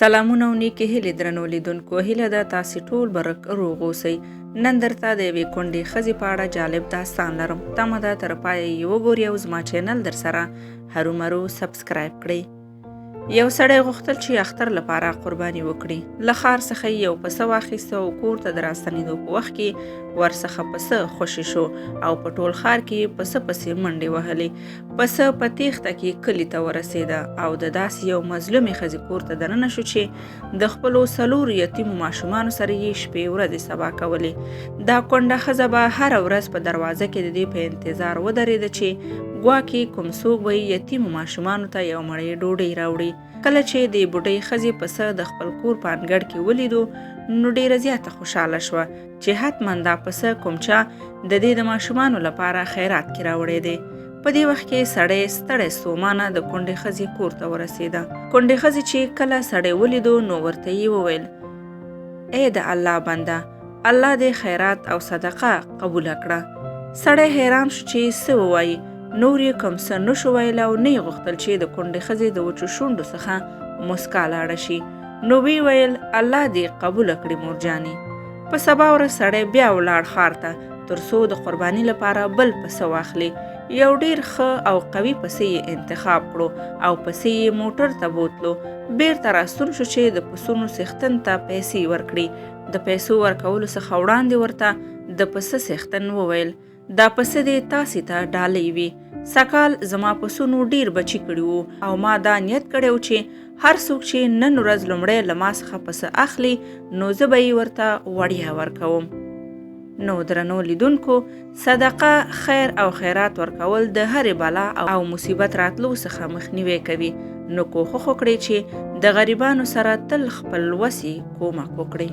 سلامونه او نیکې هیلې درنو لیدونکو، هیله ده تاسې ټول به روغ اوسئ. نن درته د یوې کونډې ښځې په اړه جالب داستان لرم. تمه ده تر پایه یې وګورئ او زما چینل در سره هرومرو سبسکرایب کړئ. یو سړی غوښتل چې اختر لپاره قرباني وکړي. له ښار څخه یې یو پسه واخیسته او کور ته د راستنېدو په وخت کې ورڅخه پسه خوشې شو او په ټول ښار کې پسه پسې منډې وهلې. پسه په تېښته کې کلي ته ورسېده او د داسې یو مظلومې ښځې کور ته دننه شو چې د خپلو 4 یتیمو ماشومانو سره یې شپې ورځې سبا کولې. دا کونډه ښځه به هره ورځ په دروازه کې د دې په انتظار ودرېده چې ګواکې کوم څوک به یتیمو ماشومانو ته یو مړۍ ډوډۍ راوړي. کله چې د بوډۍ ښځې پسه د خپل کور په انګړ کې ولیدو نو ډېره زیاته خوشحاله شوه چې حتما دا پسه کوم چا د دې د ماشومانو لپاره خیرات کې راوړی دی. په دې وخت کې سړی ستړی ستومانه د کونډې ښځې کور ته ورسېده. کونډې ښځې چې کله سړی ولیدو نو ورته یې وویل: ای د الله بنده، الله دې خیرات او صدقه قبوله کړه. سړی حیران شو چې څه ووایي. نور یې کوم څه نشو ویلی او نه یې غوښتل چې د کونډې ښځې د وچو شونډو څخه مسکا لاړه شي. نو ویې ویل: الله دې قبوله کړي مورجانې. په سبا ورځ سړی بیا ولاړ ښار ته تر څو د قرباني لپاره بل پسه واخلي. یو ډېر ښه او قوي پسه یې انتخاب کړو او پسه یې موټر ته بوتلو. بیرته راستون شو چې د پسونو څښتن ته پیسې ورکړي. د پیسو ورکولو څخه وړاندې ورته د پسه څښتن وویل: دا پسه دې تاسې ته ډالۍ وي. سږکال زما پسونو ډېر بچي کړي وو او ما دا نیت کړی و چې هر څوک چې نن ورځ لومړی له ما څخه پسه اخلي نو زه به یې ورته وړیا ورکوم. نو درنو لیدونکو، صدقه، خیر او خیرات ورکول د هرې بلا او مصیبت راتلو څخه مخنیوی کوي. نو کوښښ وکړئ چې د غریبانو سره تل خپل وسې کومک وکړئ.